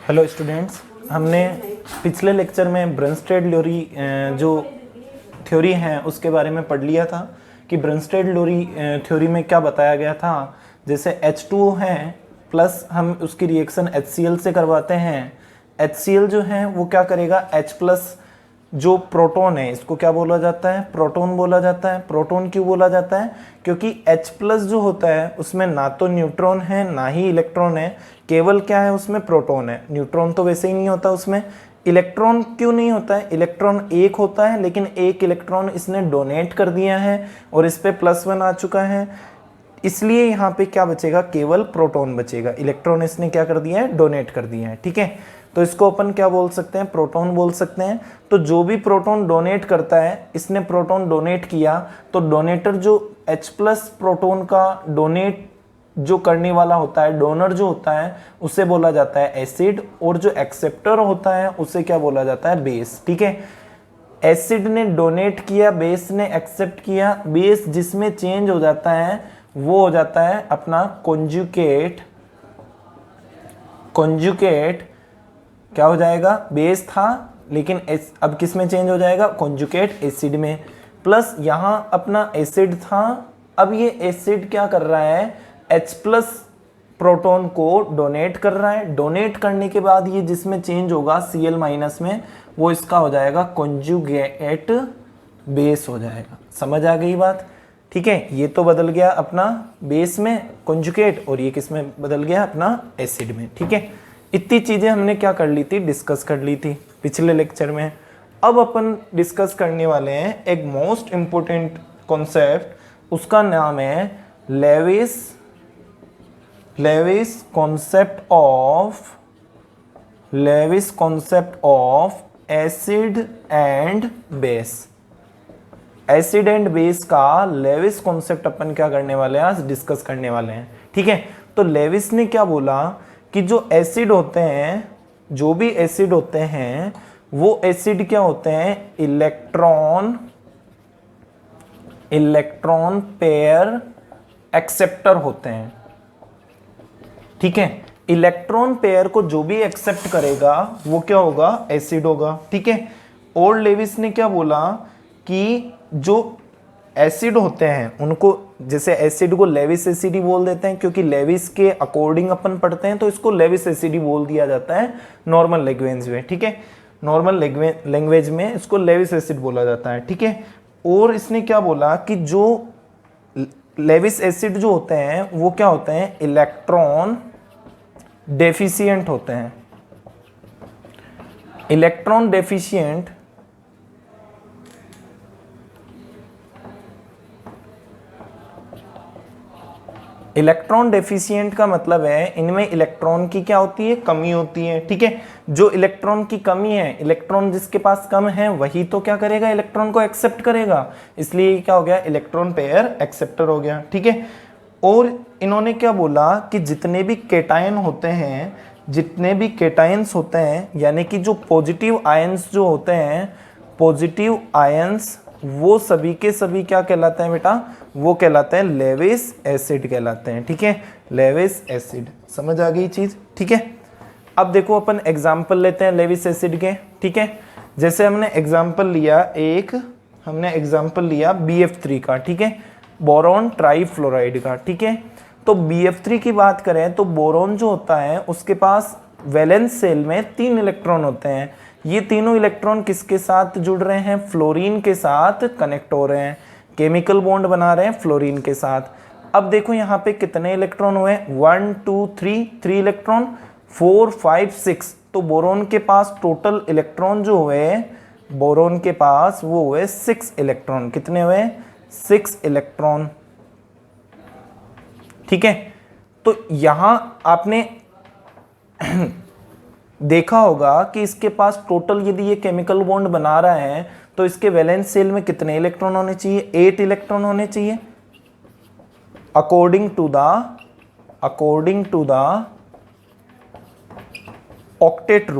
Hello students, हमने पिछले lecture में ब्रनस्टेड-लोरी जो थ्योरी है उसके बारे में पढ़ लिया था कि ब्रनस्टेड-लोरी थ्योरी में क्या बताया गया था। जैसे H2O है प्लस हम उसकी रिएक्शन HCl से करवाते हैं। HCl जो है वो क्या करेगा, H प्लस जो प्रोटॉन है इसको क्या बोला जाता है, प्रोटॉन बोला जाता है। प्रोटॉन क्यों बोला जाता है, क्योंकि H प्लस जो होता है उसमें ना तो न्यूट्रॉन है ना ही इलेक्ट्रॉन है, केवल क्या है उसमें प्रोटॉन है। न्यूट्रॉन तो वैसे ही नहीं होता उसमें। इलेक्ट्रॉन क्यों नहीं होता है, इलेक्ट्रॉन एक होता है लेकिन एक इलेक्ट्रॉन इसने डोनेट कर दिया है और इस पे +1 आ चुका है, इसलिए यहाँ पे क्या बचेगा, केवल प्रोटॉन बचेगा। इलेक्ट्रॉन इसने क्या कर दिया है, डोनेट कर दिया है। ठीक है, तो इसको अपन क्या बोल सकते हैं, प्रोटॉन बोल सकते हैं। तो जो भी प्रोटॉन डोनेट करता है, इसने प्रोटॉन डोनेट किया तो डोनेटर जो H प्लस प्रोटॉन का डोनेट जो करने वाला होता है, डोनर जो होता है उसे बोला जाता है एसिड, और जो एक्सेप्टर होता है उसे क्या बोला जाता है, बेस। ठीक है, एसिड ने डोनेट किया, बेस ने एक्सेप्ट किया। बेस जिसमें चेंज हो जाता है वो हो जाता है अपना कॉन्जुगेट। कॉन्जुगेट क्या हो जाएगा, बेस था लेकिन अब किस में चेंज हो जाएगा, कॉन्जुगेट एसिड में। प्लस यहाँ अपना एसिड था, अब ये एसिड क्या कर रहा है, H प्लस प्रोटॉन को डोनेट कर रहा है। डोनेट करने के बाद ये जिसमें चेंज होगा Cl माइनस में, वो इसका हो जाएगा कॉन्जुगेट बेस हो जाएगा। समझ आ गई बात। ठीक है, ये तो बदल गया अपना बेस में कॉन्जुगेट, और ये किस में बदल गया, अपना एसिड में। ठीक है, इतनी चीजें हमने क्या कर ली थी, डिस्कस कर ली थी पिछले लेक्चर में। अब अपन डिस्कस करने वाले हैं एक मोस्ट इंपोर्टेंट कॉन्सेप्ट, उसका नाम है Lewis concept of acid and base. Acid and base का लेविस कॉन्सेप्ट अपन क्या करने वाले हैं, आज डिस्कस करने वाले हैं। ठीक है, तो लेविस ने क्या बोला कि जो एसिड होते हैं, जो भी एसिड होते हैं, वो एसिड क्या होते हैं, इलेक्ट्रॉन पेयर एक्सेप्टर होते हैं। ठीक है, इलेक्ट्रॉन पेयर को जो भी एक्सेप्ट करेगा वो क्या होगा, एसिड होगा। ठीक है, और लेविस ने क्या बोला कि जो एसिड होते हैं उनको, जैसे एसिड को लेविस एसिड ही बोल देते हैं क्योंकि लेविस के अकॉर्डिंग अपन पढ़ते हैं, तो इसको लेविस एसिड ही बोल दिया जाता है नॉर्मल लैंग्वेज में। ठीक है, नॉर्मल लैंग्वेज में इसको लेविस एसिड बोला जाता है। ठीक है, और इसने क्या बोला कि जो लेविस एसिड जो होते हैं वो क्या होते हैं, इलेक्ट्रॉन डेफिशिएंट होते हैं। इलेक्ट्रॉन डेफिशिएंट का मतलब है इनमें इलेक्ट्रॉन की क्या होती है, कमी होती है। ठीक है, जो इलेक्ट्रॉन की कमी है, इलेक्ट्रॉन जिसके पास कम है वही तो क्या करेगा, इलेक्ट्रॉन को एक्सेप्ट करेगा, इसलिए क्या हो गया, इलेक्ट्रॉन पेयर एक्सेप्टर हो गया। ठीक है, और इन्होंने क्या बोला कि जितने भी केटायंस होते हैं, यानी कि जो पॉजिटिव आयंस जो होते हैं, पॉजिटिव आयंस वो सभी के सभी क्या कहलाते हैं बेटा, वो कहलाते हैं लेविस एसिड कहलाते हैं। ठीक है, लेविस एसिड। समझ आ गई चीज। ठीक है, अब देखो अपन एग्जांपल लेते हैं लेविस एसिड के। ठीक है, जैसे हमने एग्जांपल लिया BF3 का। ठीक है, बोरॉन ट्राइफ्लोराइड का। ठीक है, तो BF3 की बात करें तो बोरॉन जो होता है उसके पास वैलेंस शेल में 3 इलेक्ट्रॉन होते हैं। ये तीनों इलेक्ट्रॉन किसके साथ जुड़ रहे हैं, फ्लोरीन के साथ कनेक्ट हो रहे हैं, केमिकल बॉन्ड बना रहे हैं फ्लोरीन के साथ। अब देखो यहाँ पे कितने इलेक्ट्रॉन हुए, 1 2 3 इलेक्ट्रॉन, 4 5 6। तो बोरॉन के पास टोटल इलेक्ट्रॉन जो हुए, बोरॉन के पास वो हुए 6 इलेक्ट्रॉन। कितने हुए, 6 इलेक्ट्रॉन। ठीक है, तो यहां आपने देखा होगा कि इसके पास टोटल, यदि ये केमिकल बॉन्ड बना रहा है तो इसके वैलेंस शेल में कितने इलेक्ट्रॉन होने चाहिए, 8 इलेक्ट्रॉन होने चाहिए, according to the octet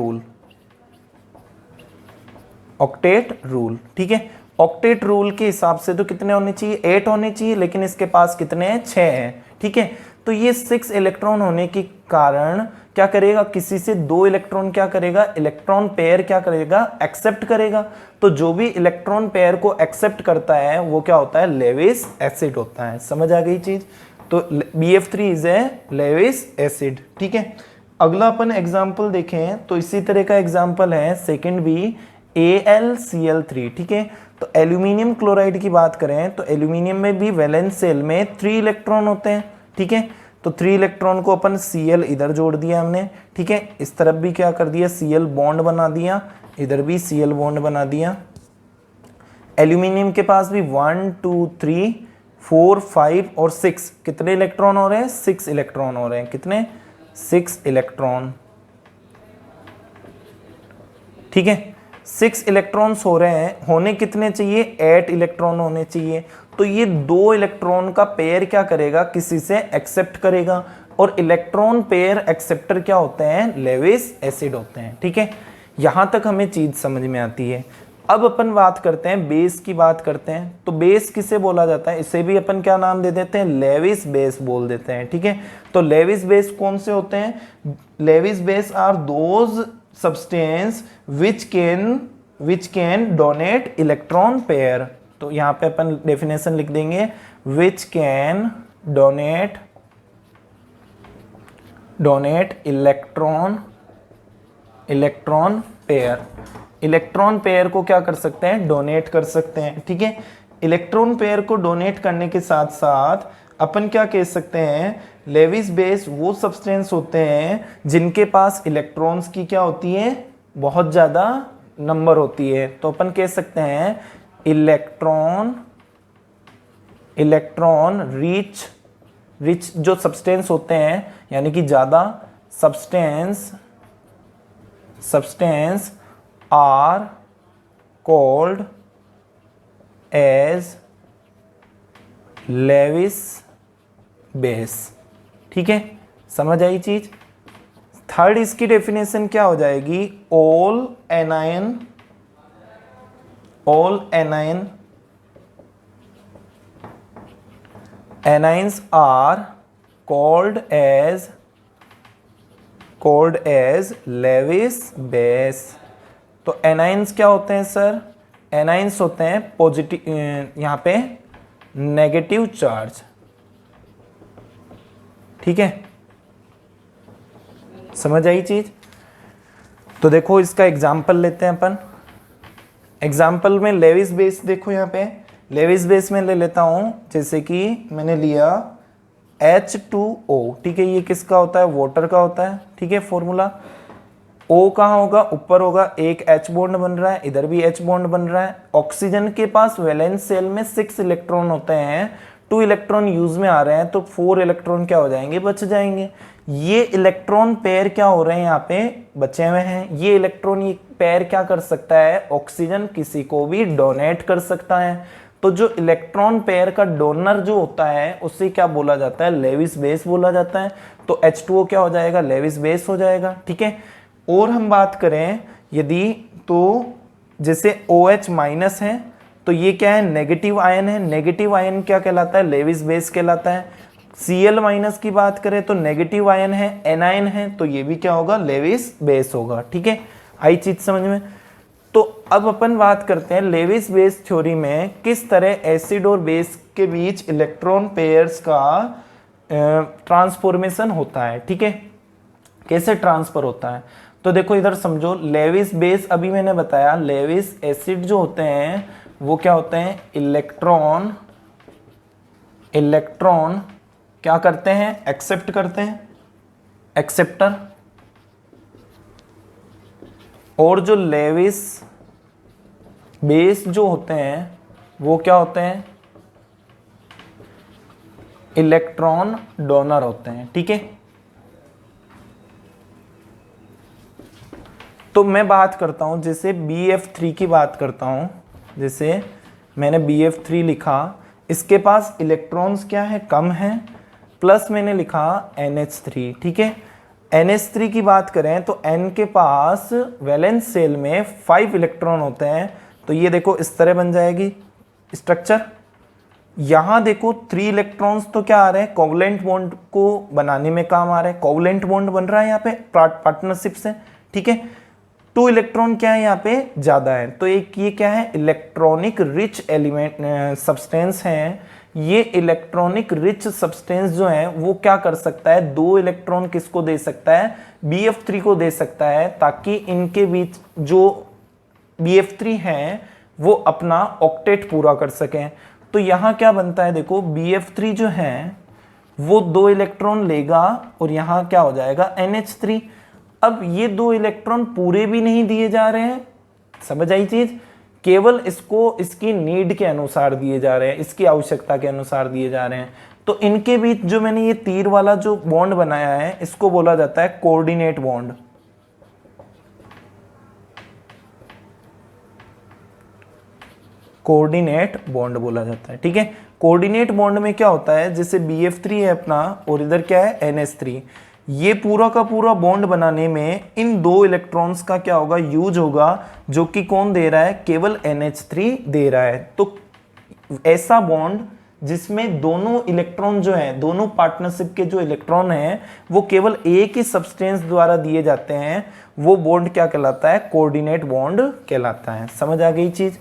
rule. ठीक है, ऑक्टेट रूल के हिसाब से तो कितने होने चाहिए, 8 होने चाहिए, लेकिन इसके पास कितने हैं, 6 हैं। ठीक है, तो ये 6 इलेक्ट्रॉन होने के कारण क्या करेगा, किसी से 2 इलेक्ट्रॉन क्या करेगा, इलेक्ट्रॉन पेयर क्या करेगा, एक्सेप्ट करेगा। तो जो भी इलेक्ट्रॉन पेयर को एक्सेप्ट करता है वो क्या होता है, लेविस एसिड होता है। समझ आ गई चीज। तो BF3 is a Lewis acid. ठीक है, अगला अपन एग्जाम्पल देखें तो इसी तरह का एग्जाम्पल है सेकेंड बी AlCl3। ठीक है, तो एल्यूमिनियम क्लोराइड की बात करें तो एल्यूमिनियम में भी वैलेंस सेल में 3 इलेक्ट्रॉन होते हैं। ठीक है, तो 3 इलेक्ट्रॉन को अपन Cl इधर जोड़ दिया हमने। ठीक है, इस तरफ भी क्या कर दिया, Cl बॉन्ड बना दिया, इधर भी Cl बॉन्ड बना दिया। एल्यूमिनियम के पास भी 1 2 3 4 5 और 6 कितने इलेक्ट्रॉन हो रहे हैं, 6 इलेक्ट्रॉन हो रहे हैं। कितने, 6 इलेक्ट्रॉन। ठीक है, 6 इलेक्ट्रॉन्स हो रहे हैं, होने कितने चाहिए, 8 इलेक्ट्रॉन होने चाहिए। तो ये 2 इलेक्ट्रॉन का पेयर क्या करेगा, किसी से एक्सेप्ट करेगा। और इलेक्ट्रॉन पेयर एक्सेप्टर क्या होते हैं, लेविस एसिड होते हैं। ठीक है, यहां तक हमें चीज समझ में आती है। अब अपन बात करते हैं बेस की बात करते हैं। तो बेस किसे बोला जाता है, इसे भी अपन क्या नाम दे देते हैं, लेविस बेस बोल देते हैं। ठीक है, तो लेविस बेस कौन से होते हैं, Lewis base are those substance which can donate electron pair. तो यहाँ पे अपन डेफिनेशन लिख देंगे, which can donate electron pair. Electron pair को क्या कर सकते हैं, डोनेट कर सकते हैं। ठीक है, इलेक्ट्रॉन पेयर को डोनेट करने के साथ साथ अपन क्या कह सकते हैं, लेविस बेस वो सब्सटेंस होते हैं जिनके पास इलेक्ट्रॉन्स की क्या होती है, बहुत ज़्यादा नंबर होती है। तो अपन कह सकते हैं इलेक्ट्रॉन रिच जो सब्सटेंस होते हैं, यानी कि ज़्यादा substance are called as Lewis base. ठीक है, समझ आई चीज। थर्ड इसकी डेफिनेशन क्या हो जाएगी, all anions are called as Lewis base. तो एनाइंस क्या होते हैं सर, एनाइंस होते हैं पॉजिटिव, यहां पे नेगेटिव चार्ज। ठीक है, समझ आई चीज। तो देखो इसका एग्जाम्पल लेते हैं अपन। एग्जाम्पल में लेविस बेस देखो, यहाँ पे लेविस बेस में ले लेता हूं, जैसे कि मैंने लिया H2O। ठीक है, ये किसका होता है, वाटर का होता है। ठीक है, फॉर्मूला O कहाँ होगा, ऊपर होगा, एक H बॉन्ड बन रहा है, इधर भी H बॉन्ड बन रहा है। ऑक्सीजन के पास वैलेंस सेल में 6 इलेक्ट्रॉन होते हैं, 2 इलेक्ट्रॉन यूज में आ रहे हैं, तो 4 इलेक्ट्रॉन क्या हो जाएंगे, बच जाएंगे। ये इलेक्ट्रॉन पेयर क्या हो रहे हैं, यहाँ पे बचे हुए हैं। ये इलेक्ट्रॉन ये पेयर क्या कर सकता है, ऑक्सीजन किसी को भी डोनेट कर सकता है। तो जो इलेक्ट्रॉन पेयर का डोनर जो होता है उसे क्या बोला जाता है, लेविस बेस बोला जाता है। तो H2O क्या हो जाएगा, लेविस बेस हो जाएगा। ठीक है, और हम बात करें यदि, तो जैसे OH माइनस है तो ये क्या है, नेगेटिव आयन है। नेगेटिव आयन क्या कहलाता है, लेविस बेस कहलाता है। Cl माइनस की बात करें तो नेगेटिव आयन है, एनायन है, तो ये भी क्या होगा, लेविस बेस होगा। ठीक है, आई चीज समझ में। तो अब अपन बात करते हैं लेविस बेस थ्योरी में किस तरह एसिड और बेस के बीच इलेक्ट्रॉन पेयर्स का ट्रांसफॉर्मेशन होता है। ठीक है, कैसे ट्रांसफर होता है। तो देखो इधर समझो, लेविस बेस अभी मैंने बताया, लेविस एसिड जो होते हैं वो क्या होते हैं, इलेक्ट्रॉन क्या करते हैं, एक्सेप्ट करते हैं, एक्सेप्टर। और जो लेविस बेस जो होते हैं वो क्या होते हैं, इलेक्ट्रॉन डोनर होते हैं। ठीक है, तो मैं बात करता हूं, जैसे BF3 की बात करता हूं। जैसे मैंने BF3 लिखा, इसके पास इलेक्ट्रॉन्स क्या है, कम है, प्लस मैंने लिखा NH3। ठीक है, NH3 की बात करें तो N के पास वैलेंस सेल में 5 इलेक्ट्रॉन होते हैं। तो ये देखो इस तरह बन जाएगी स्ट्रक्चर, यहां देखो 3 इलेक्ट्रॉन्स तो क्या आ रहे हैं, कोवलेंट बॉन्ड को बनाने में काम आ रहे हैं, कोवलेंट बॉन्ड बन रहा है यहाँ पे पार्टनरशिप से, ठीक है। 2 इलेक्ट्रॉन क्या है यहाँ पे ज्यादा है, तो एक ये क्या है, इलेक्ट्रॉनिक रिच एलिमेंट सब्सटेंस है। ये इलेक्ट्रॉनिक रिच सब्सटेंस जो है वो क्या कर सकता है, 2 इलेक्ट्रॉन किसको दे सकता है, BF3 को दे सकता है, ताकि इनके बीच जो BF3 है वो अपना ऑक्टेट पूरा कर सकें। तो यहाँ क्या बनता है, देखो BF3 जो है वो 2 इलेक्ट्रॉन लेगा और यहाँ क्या हो जाएगा NH3। अब ये 2 इलेक्ट्रॉन पूरे भी नहीं दिए जा रहे हैं, समझ आई चीज, केवल इसको इसकी नीड के अनुसार दिए जा रहे हैं, इसकी आवश्यकता के अनुसार दिए जा रहे हैं। तो इनके बीच जो मैंने ये तीर वाला जो बॉन्ड बनाया है इसको बोला जाता है कोऑर्डिनेट बॉन्ड। कोऑर्डिनेट बॉन्ड बोला जाता है, ठीक है। कोऑर्डिनेट बॉन्ड में क्या होता है, जैसे BF3 है अपना और इधर क्या है NH3, ये पूरा का पूरा बॉन्ड बनाने में इन 2 इलेक्ट्रॉन्स का क्या होगा, यूज होगा, जो कि कौन दे रहा है, केवल NH3 दे रहा है। तो ऐसा बॉन्ड जिसमें दोनों इलेक्ट्रॉन जो है, दोनों पार्टनरशिप के जो इलेक्ट्रॉन हैं वो केवल एक ही सब्सटेंस द्वारा दिए जाते हैं, वो बॉन्ड क्या कहलाता है, कोऑर्डिनेट बॉन्ड कहलाता है। समझ आ गई चीज।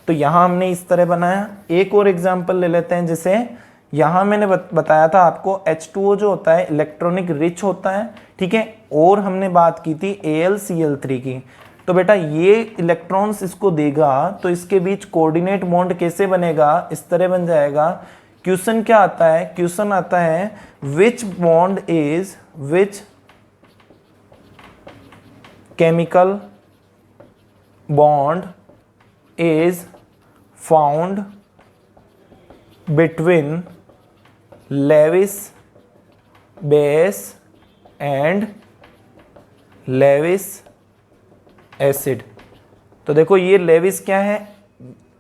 तो यहां हमने इस तरह बनाया। एक और एग्जांपल ले लेते हैं, जैसे यहां मैंने बताया था आपको H2O जो होता है इलेक्ट्रॉनिक रिच होता है, ठीक है, और हमने बात की थी AlCl3 की। तो बेटा ये इलेक्ट्रॉन्स इसको देगा तो इसके बीच कोऑर्डिनेट बॉन्ड कैसे बनेगा, इस तरह बन जाएगा। क्वेश्चन क्या आता है, क्वेश्चन आता है which chemical bond is found between Lewis base and Lewis acid. तो देखो ये लेविस क्या है,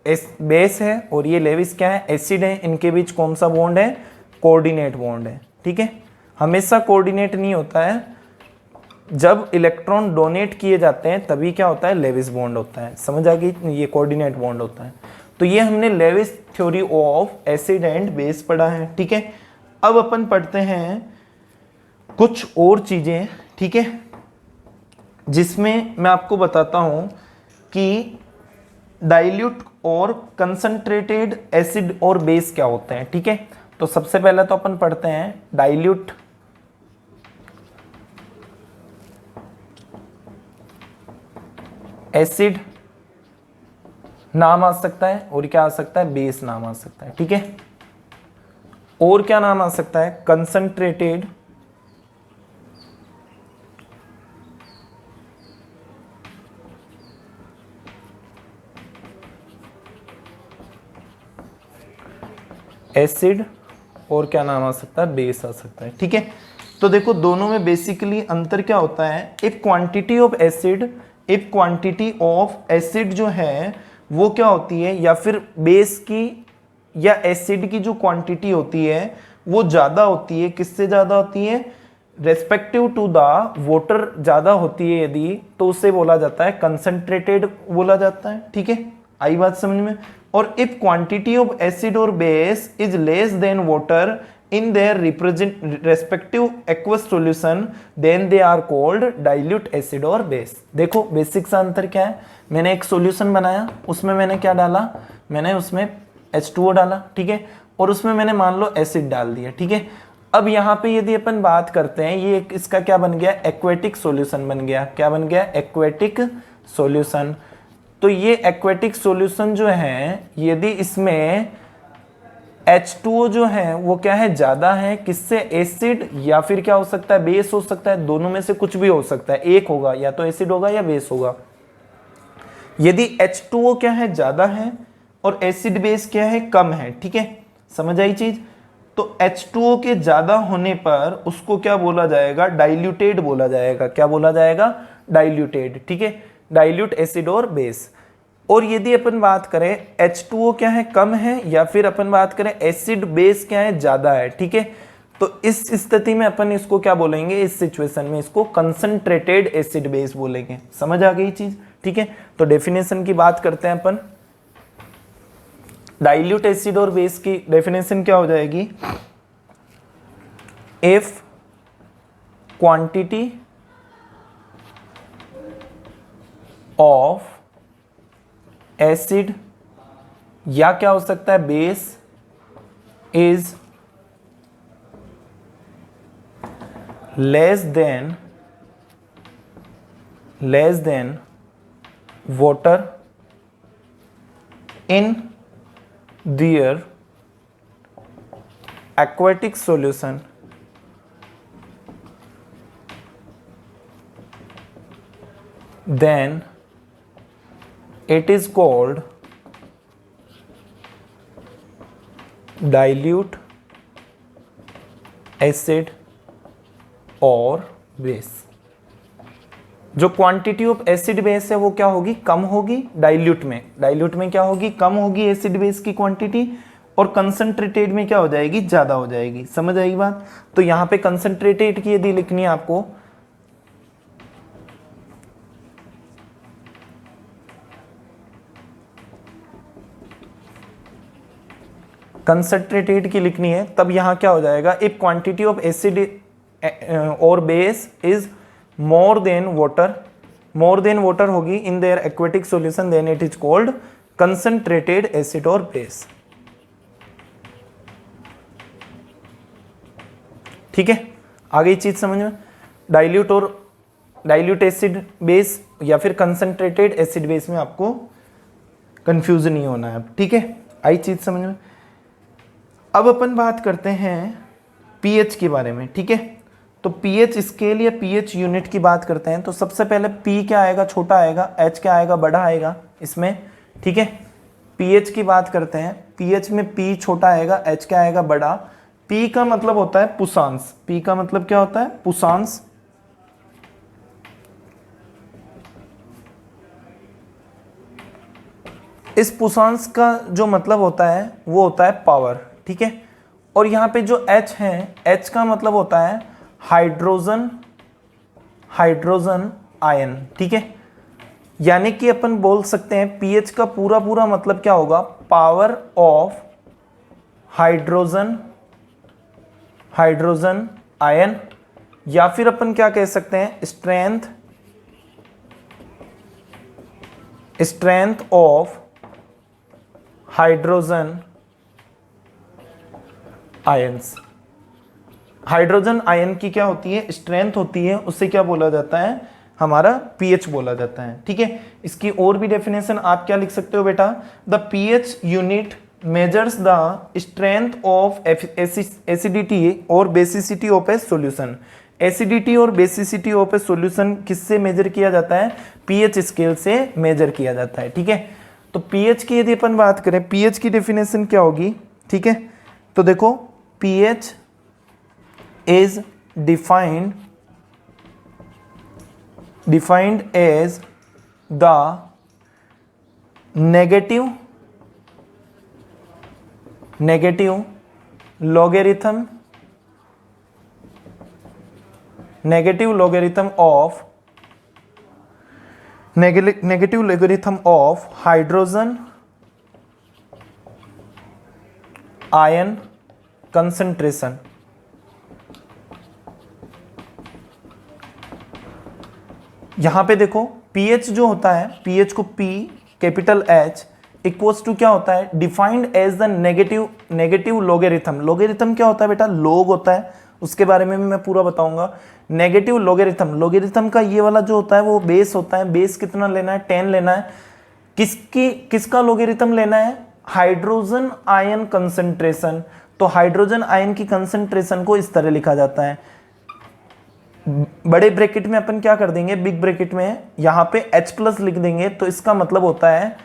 बेस है, और ये लेविस क्या है, एसिड है। इनके बीच कौन सा बॉन्ड है, कोऑर्डिनेट बॉन्ड है, ठीक है। हमेशा कोऑर्डिनेट नहीं होता है, जब इलेक्ट्रॉन डोनेट किए जाते हैं तभी क्या होता है, लेविस बॉन्ड होता है। समझ आ गई, ये कोऑर्डिनेट बॉन्ड होता है। तो ये हमने Lewis theory of acid and base पढ़ा है, ठीक है। अब अपन पढ़ते हैं कुछ और चीजें, ठीक है, जिसमें मैं आपको बताता हूं कि डाइल्यूट और कंसंट्रेटेड एसिड और बेस क्या होते हैं, ठीक है। तो सबसे पहले तो अपन पढ़ते हैं डाइल्यूट एसिड नाम आ सकता है, और क्या आ सकता है, बेस नाम आ सकता है, ठीक है। और क्या नाम आ सकता है, कंसंट्रेटेड एसिड, और क्या नाम आ सकता है, बेस आ सकता है, ठीक है। तो देखो दोनों में बेसिकली अंतर क्या होता है, इफ क्वांटिटी ऑफ एसिड जो है वो क्या होती है, या फिर बेस की या एसिड की जो क्वांटिटी होती है वो ज्यादा होती है, किससे ज्यादा होती है, रेस्पेक्टिव टू द वाटर ज्यादा होती है यदि, तो उसे बोला जाता है कंसंट्रेटेड बोला जाता है, ठीक है। आई बात समझ में। और इफ क्वांटिटी ऑफ एसिड और base is less than water in their respective aqueous solution then they are called dilute acid or base। देखो बेसिक सा अंतर क्या है, मैंने एक सॉल्यूशन बनाया, उसमें मैंने क्या डाला, मैंने उसमें H2O डाला, ठीक है, और उसमें मैंने मान लो एसिड डाल दिया, ठीक है। अब यहाँ पे यदि अपन बात करते हैं, ये इसका क्या बन गया, एक्वेटिक सॉल्यूशन बन गया। क्या बन गया, एक्वेटिक सॉल्यूशन। तो ये एक्वेटिक सॉल्यूशन जो है, यदि इसमें H2O जो है वो क्या है, ज्यादा है, किससे, एसिड, या फिर क्या हो सकता है, बेस हो सकता है, दोनों में से कुछ भी हो सकता है, एक होगा, या तो एसिड होगा या बेस होगा। यदि H2O क्या है, ज्यादा है, और एसिड बेस क्या है, कम है, ठीक है, समझ आई चीज। तो H2O के ज्यादा होने पर उसको क्या बोला जाएगा, डाइल्यूटेड बोला जाएगा। क्या बोला जाएगा, डाइल्यूटेड, ठीक है, डाइल्यूट एसिड और बेस। और यदि अपन बात करें H2O क्या है, कम है, या फिर अपन बात करें एसिड बेस क्या है, ज्यादा है, ठीक है, तो इस स्थिति में अपन इसको क्या बोलेंगे, इस सिचुएशन में इसको कंसंट्रेटेड एसिड बेस बोलेंगे। समझ आ गई चीज, ठीक है। तो डेफिनेशन की बात करते हैं अपन। डाइल्यूट एसिड और बेस की डेफिनेशन क्या हो जाएगी? इफ क्वांटिटी ऑफ एसिड या क्या हो सकता है base is less than water in their aquatic solution, then it is called dilute acid or base. जो क्वांटिटी ऑफ एसिड बेस है वो क्या होगी? कम होगी डाइल्यूट में क्या होगी? कम होगी एसिड बेस की क्वांटिटी, और कंसंट्रेटेड में क्या हो जाएगी? ज्यादा हो जाएगी। समझ आएगी बात? तो यहां पे कंसंट्रेटेड की यदि लिखनी है आपको, कंसंट्रेटेड की लिखनी है तब यहां क्या हो जाएगा? इफ क्वांटिटी ऑफ एसिड और base is more than water होगी in their aquatic solution, then it is called concentrated acid or base. ठीक है, आगे चीज समझ में? डाइल्यूट एसिड बेस या फिर कंसंट्रेटेड एसिड बेस में आपको कंफ्यूजन नहीं होना है। ठीक है, आई चीज समझ में? अब अपन बात करते हैं पीएच के बारे में। ठीक है, तो पीएच स्केल या पीएच यूनिट की बात करते हैं। तो सबसे पहले पी क्या आएगा? छोटा आएगा। एच क्या आएगा? बड़ा आएगा इसमें। ठीक है, पीएच की बात करते हैं। पीएच में पी छोटा आएगा, एच क्या आएगा? बड़ा। पी का मतलब होता है पुसांस। पी का मतलब क्या होता है? पुसांस। इस पुसांस का जो मतलब होता है वो होता है पावर। ठीक है, और यहां पे जो एच है, एच का मतलब होता है हाइड्रोजन आयन। ठीक है, यानी कि अपन बोल सकते हैं पीएच का पूरा मतलब क्या होगा? पावर ऑफ हाइड्रोजन आयन, या फिर अपन क्या कह सकते हैं? Strength of hydrogen ions. Hydrogen ion की क्या होती है? स्ट्रेंथ होती है, उससे क्या बोला जाता है? हमारा पीएच बोला जाता है। ठीक है, इसकी और भी डेफिनेशन आप क्या लिख सकते हो बेटा? The pH unit measures the strength of acidity और basicity of a solution. Acidity और बेसिसिटी ऑफ ए सॉल्यूशन किससे मेजर किया जाता है? पीएच स्केल से मेजर किया जाता है। ठीक है, तो पीएच की यदि अपन बात करें, पीएच की डेफिनेशन क्या होगी? ठीक है, तो देखो pH is defined as the negative logarithm of hydrogen ion concentration। यहां पे देखो pH जो होता है, pH को P capital H equals to क्या होता है? Defined as the negative logarithm. Logarithm क्या होता है बेटा? लोग होता है, उसके बारे में भी मैं पूरा बताऊंगा। नेगेटिव लोगेरिथम का ये वाला जो होता है वो बेस होता है। बेस कितना लेना है? 10 लेना है। किसका लोगेरिथम लेना है? Hydrogen ion concentration. तो हाइड्रोजन आयन की कंसंट्रेशन को इस तरह लिखा जाता है, बड़े ब्रैकेट में अपन क्या कर देंगे? बिग ब्रैकेट में यहां पे H प्लस लिख देंगे। तो इसका मतलब होता है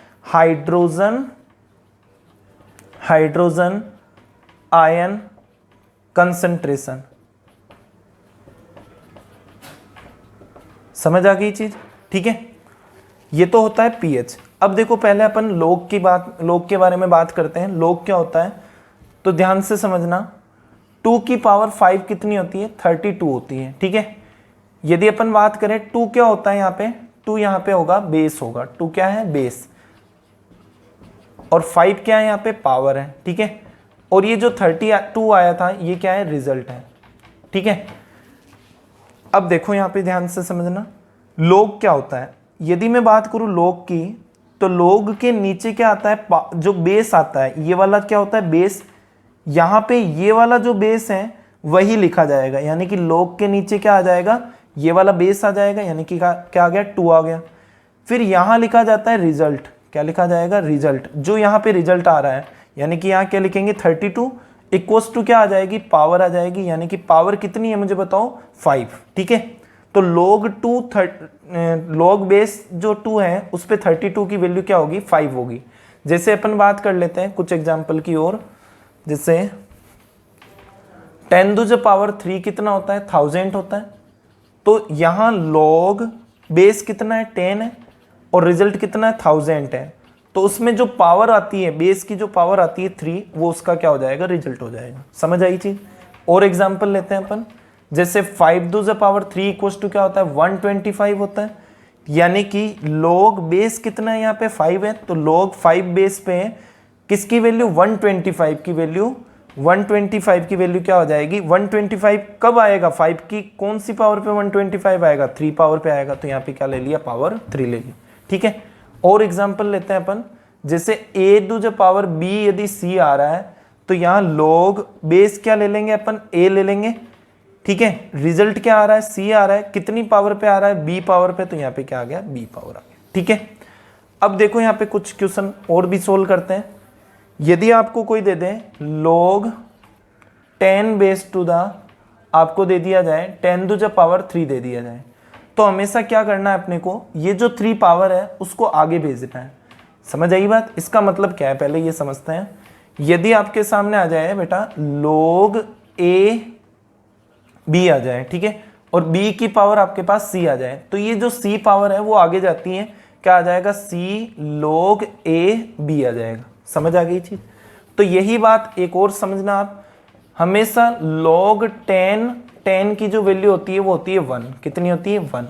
हाइड्रोजन आयन कंसंट्रेशन। समझ आ गई चीज? ठीक है, ये तो होता है पीएच। अब देखो पहले अपन लोग के बारे में बात करते हैं। लोग क्या होता है? तो ध्यान से समझना, 2 की पावर 5 कितनी होती है? 32 होती है। ठीक है, यदि अपन बात करें 2 क्या होता है? यहाँ पे 2 यहाँ पे होगा बेस होगा। 2 क्या है? बेस। और 5 क्या है यहाँ पे, पावर है, ठीक है। और ये जो 32 आया था ये क्या है, रिजल्ट है, ठीक है। अब देखो यहाँ पे ध्यान से समझना, log क्या होता है। यदि मैं बात करूँ log की, तो log के नीचे क्या आता है, जो बेस आता है ये वाला क्या होता है, बेस। यहाँ पे ये वाला जो बेस है वही लिखा जाएगा, यानी कि log के नीचे क्या आ जाएगा, ये वाला बेस आ जाएगा, यानी कि क्या आ गया, 2 आ गया। फिर यहाँ लिखा जाता है रिजल्ट, क्या लिखा जाएगा, रिजल्ट। जो यहाँ पे रिजल्ट आ रहा है, यानी कि यहाँ क्या लिखेंगे, 32 इक्वल्स टू क्या आ जाएगी, पावर आ जाएगी, यानी कि पावर कितनी है मुझे बताओ, 5, ठीक है। तो log बेस जो 2 है उस पे 32 की वैल्यू क्या होगी, 5 होगी। जैसे अपन बात कर लेते हैं कुछ एग्जाम्पल की ओर, जैसे 10 टू द पावर 3 कितना होता है, 1000 होता है। तो यहाँ log बेस कितना है, 10 है, और रिजल्ट कितना है, 1000 है। तो उसमें जो पावर आती है, बेस की जो पावर आती है 3, वो उसका क्या हो जाएगा, रिजल्ट हो जाएगा। समझ आई चीज। और एग्जांपल लेते हैं अपन, जैसे 5 to the power 3 equals to क्या होता है, 125 होता है। यानी कि log बेस कितना है यहाँ पे, 5 है, तो log 5 बेस पे किसकी वैल्यू, 125 की वैल्यू, 125 की वैल्यू क्या हो जाएगी, 125 कब आएगा, 5 की कौन सी पावर पे 125 आएगा, 3 पावर पे आएगा। तो यहाँ पे क्या ले लिया, पावर 3 ले ली, ठीक है। और एग्जांपल लेते हैं अपन, जैसे a to the power b यदि c आ रहा है, तो यहाँ log बेस क्या ले लेंगे अपन, a ले लेंगे, ठीक है। रिजल्ट क्या आ रहा है, c आ रहा है, कितनी पावर पे आ रहा है, b पावर पे, तो यहाँ पे क्या आ गया, b पावर आ गया, ठीक है। अब देखो यहाँ पे कुछ क्वेश्चन और भी सोल्व करते हैं। यदि आपको कोई दे दे log 10 बेस टू द, आपको दे दिया जाए 10 टू द पावर 3 दे दिया जाए, तो हमेशा क्या करना है अपने को, ये जो 3 पावर है उसको आगे भेजना है। समझ आई बात। इसका मतलब क्या है, पहले ये समझते हैं। यदि आपके सामने आ जाए बेटा log a b आ जाए, ठीक है, और b की पावर आपके पास c आ जाए, तो ये जो c पावर है वो आगे जाती है, क्या आ जाएगा, c log a b आ जाएगा। समझ आ गई चीज। तो यही बात एक और समझना आप, हमेशा log 10 की जो वैल्यू होती है वो होती है 1, कितनी होती है, 1।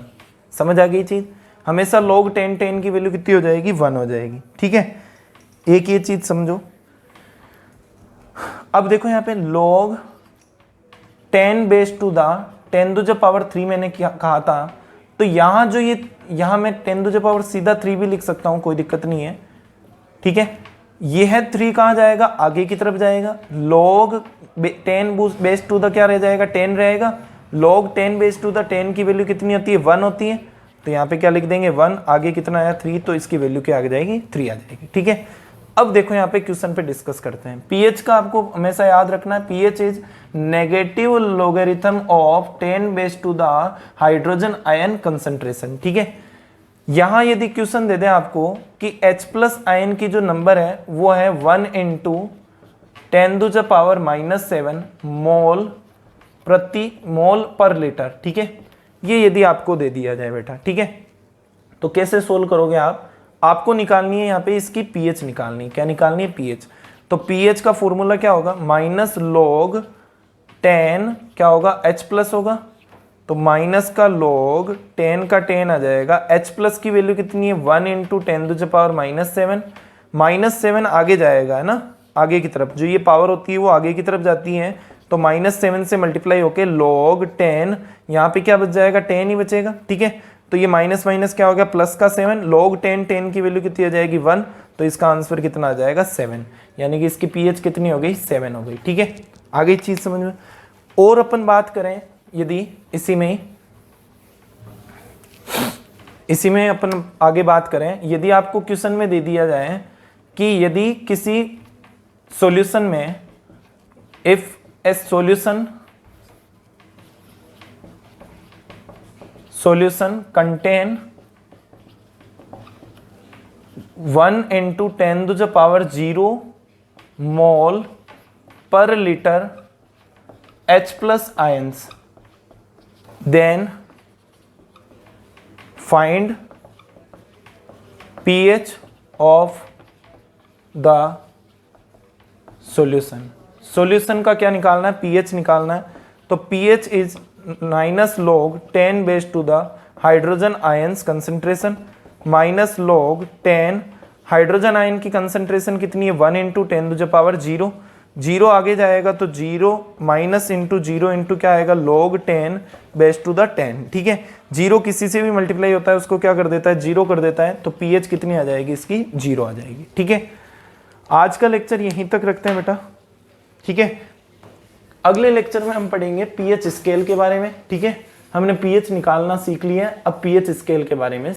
समझ आ गई चीज। हमेशा log 10 की वैल्यू कितनी हो जाएगी, 1 हो जाएगी, ठीक है। एक ये चीज समझो। अब देखो यहाँ पे log 10 base to the 10 to the power 3 मैंने कहा था, तो यहाँ जो यहाँ मैं 10 टू द पावर सीधा 3 भी लिख सकता हूँ, कोई दिक्कत नहीं है, ठीक है। ये है 3 कहाँ जाएगा, आगे की तरफ जाएगा। log 10 बेस टू द क्या रह जाएगा, 10 रहेगा। log 10 बेस टू द 10 की वैल्यू कितनी होती है, 1 होती है, तो यहाँ पे क्या लिख देंगे, 1, आगे कितना आया, 3, तो इसकी वैल्यू क्या आ जाएगी, 3 आ जाएगी, ठीक है। अब देखो यहाँ पे क्वेश्चन पे डिस्कस करते हैं। pH का आपको हमेशा याद रखना है, pH is negative logarithm of 10 base to the hydrogen ion concentration, ठीक है। यहां यदि क्वेश्चन दे दें आपको कि H+ आयन की जो नंबर है वो है 1 × 10 टू द पावर -7 मोल प्रति मोल पर लीटर, ठीक है। ये यदि आपको दे दिया जाए बेटा, ठीक है, तो कैसे सोल्व करोगे आप, आपको निकालनी है यहाँ पे इसकी pH निकालनी है। क्या निकालनी है, pH। तो pH का फॉर्मूला क्या होगा, -log 10 क्या होगा, H+ होगा, तो माइनस का log 10 का 10 आ जाएगा। H+ की वैल्यू कितनी है, 1 × 10 टू द पावर -7, -7 आगे जाएगा, है ना, आगे की तरफ जो ये पावर होती है वो आगे की तरफ जाती है, तो -7 से मल्टीप्लाई होके log 10, यहाँ पे क्या बच जाएगा, 10 ही बचेगा, ठीक है। तो ये माइनस माइनस क्या हो गया, प्लस का 7, log 10 की वैल्यू कितनी आ जाएगी, 1, तो इसका आंसर कितना आ जाएगा, 7, यानी कि इसकी pH कितनी हो गई, 7 हो गई, ठीक है। आगे चीज समझ में। और अपन बात करें यदि इसी में अपन आगे बात करें, यदि आपको क्वेश्चन में दे दिया जाए कि यदि किसी सॉल्यूशन में if a solution contain 1 × 10 to the पावर 0 मोल पर litre H+ ions, then find pH of the solution। Solution का क्या निकालना है, pH निकालना है। तो pH is -log 10 base to the hydrogen ions concentration -log 10 hydrogen ion की कंसंट्रेशन कितनी है 1 इंटू 10⁻0। 0 आगे जाएगा तो 0 माइनस इंटू 0 इंटू क्या आएगा log 10 बेस टू द 10। ठीक है, 0 किसी से भी मल्टीप्लाई होता है उसको क्या कर देता है 0 कर देता है, तो pH कितनी आ जाएगी इसकी 0 आ जाएगी। ठीक है, आज का लेक्चर यहीं तक रखते हैं बेटा। ठीक है, अगले लेक्चर में हम पढ़ेंगे pH स्केल के बारे में। ठीक है, हमने pH निकालना सीख लिया है, अब pH स्केल के बारे में